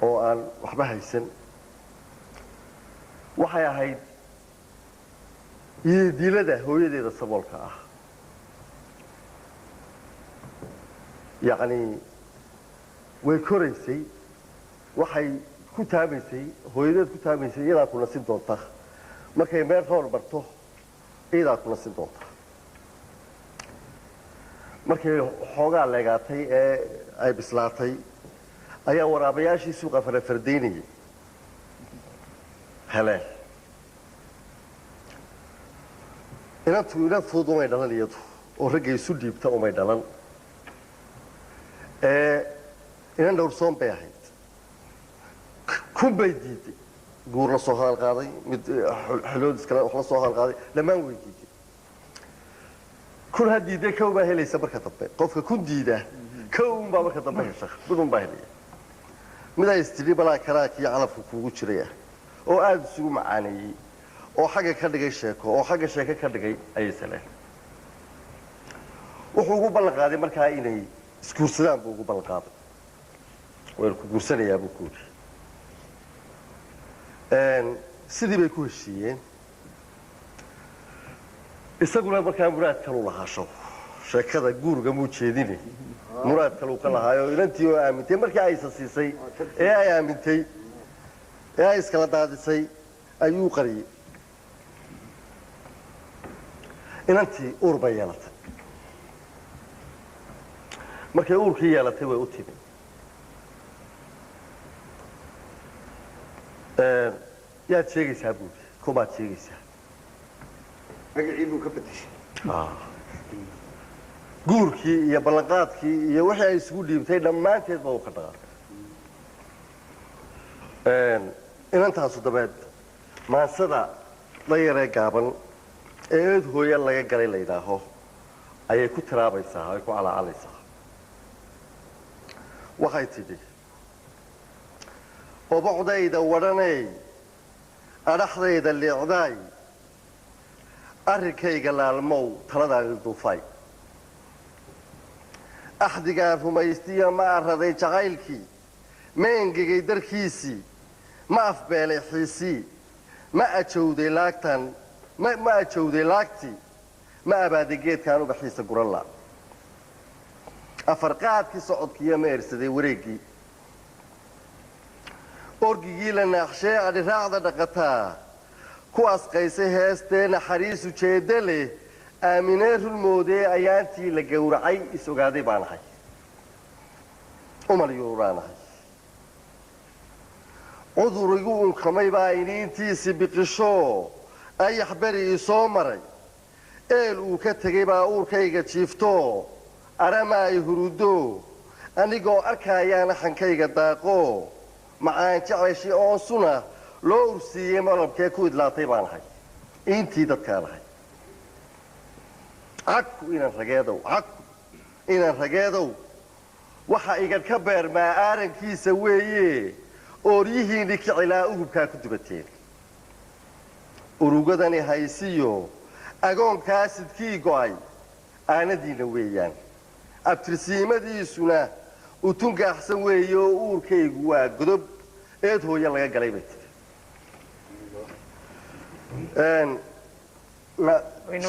oo aan waxba haysan waxay ahayd diilada hooyadeeda saboolka ah yacni way koraysay waxay ku taamaysay hooyadeed ku taamaysay iyadaa ku nasin doonta markay meel rool barto iyadaa ku nasin doonta markay xoogaa leegaatay ee ay bislaatay ayaa waraabayaashii suuqa farafardaynayay heleen inan fudud umay dhalan iyadu oo ragga isu dhiibta umay dhalan inan dhowrsoon bay ahayd kun bay diiday guur la soo hadal qaaday mid xolood iskale wax la soo hadal qaaday dhammaan way diiday kun ha diiday kow baa helaysa marka dambe qofka kun diida kow unbaa marka dambe hesha mid unbaa helaya mid ay istiri balaa karaakii calafka kuugu jiraya oo aada isugu macaaneeyey oo xagga ka dhigay sheeko oo xagga sheeko ka dhigay ayay saleen wuxuu ugu ballan qaaday markaa inay isguursadaan buu ugu ballan qaaday waynu ku guursanayaa buu ku yidhi sidii bay ku heshiiyeen isaguna markaa muraad kalu lahaasho sheekada guurga muu jeedine muraad kaluu ka lahaayo inantii oo aamintay markii aysa siisay ee ay aamintay ee ay iskala daadisay ayuu qariyey inantii uur bay yeelatay markay uurkii yeelatay way u timi yaad sheegaysaa buudi kumaad sheegaysaa magacii buu ka bedeshay guurkii iyo ballanqaadkii iyo wixii ay isugu dhiibtay dhammaanteed ba uu ka dhaqaaqay inantaasu dabeed maansada la yaree gaaban ee eed hooya laga galay la yidhaaho ayay ku tiraabaysaa ay ku calaacalaysaa waxay tidhi obocdayda wadhanay adhaxdayda liicdaay arrinkayga laalmow taladaadi duufay axdigaan rumaystiya ma araday jacaylkii ma engegay darkiisii ma afbeelay xiisii ma ajowday laagtan ma ajowday laagtii ma abaaday geedkaan ubaxiisa guranla afarqaadkii socodkiiyo ma ersaday wareeggii orgigii la naaxshee adhiraacda dhaqataa ku asqaysay heestee naxariis ujeeddo leh aaminee rulmoodee ayaantii la gowracay is-ogaaday baan ahay umalyuuraan ahay cudurigu unkamay baa iniintiisii biqisho ayax beri ii soo maray eel uu ka tegay baa uurkayga jiifto arama ay hurudo anigoo arkaayaana xankayga daaqo macaan jeclayshi oonsuna loo ursiiyey malabkee ku idlaatay baan ahay intii dadkaan ahay cagku inaan rageedow waxa igan ka beermaa aarankiisa weeye ooryihiinni kicilaa ugubkaa ku dubateen urugadani haysiyo agoonkaa sidkii go'ay aanadiinna weeyaan abtirsiimadiisuna utungaaxsan weeye oo uurkaygu waa godob eed hooya laga galay bay tiri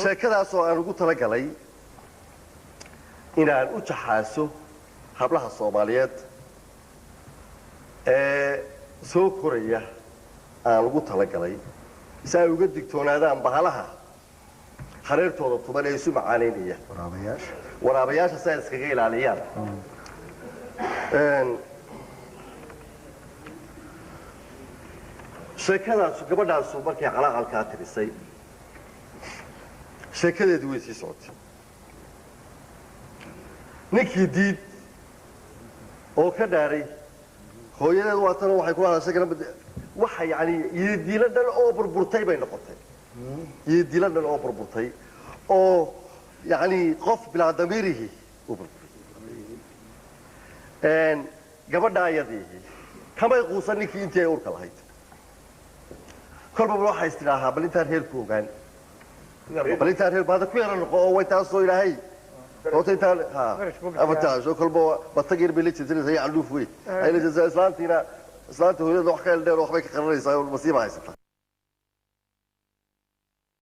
sheekadaasoo aan ugu talagalay inaan u jaxaaso hablaha soomaaliyeed ee soo koraya aan ugu talagalay si ay uga digtoonaadaan bahalaha hareertooda tuban ee isu macaanaynaya waraabayaasha si ay iskaga ilaaliyaan sheekadaasu gabadhaasu markay calaqalkaa tirisay sheekadeedii way sii socotay ninkii diid oo ka dhaaray hooyadeed waatana waxay ku hadashay waxa yani yidiilo dhan oo burburtay bay noqotay yidiilo dhan oo burburtay oo yani qof bilaa damiirihi u burburay gabadha ayadii kamay quusan ninkii intii ay urka lahayd kolba waxay istidhaahaa bal intaan reer ku ogaan bal intaan reer baada ku yara noqo oo way taasoo ilaahay horta intaan afartaasoo kolba batagir bay la jirtay candhuuf wey ay la jirtay islaantiina islaanta hooyada wax ka eldheer waxbay ka qaranaysaa oo masiiba haysata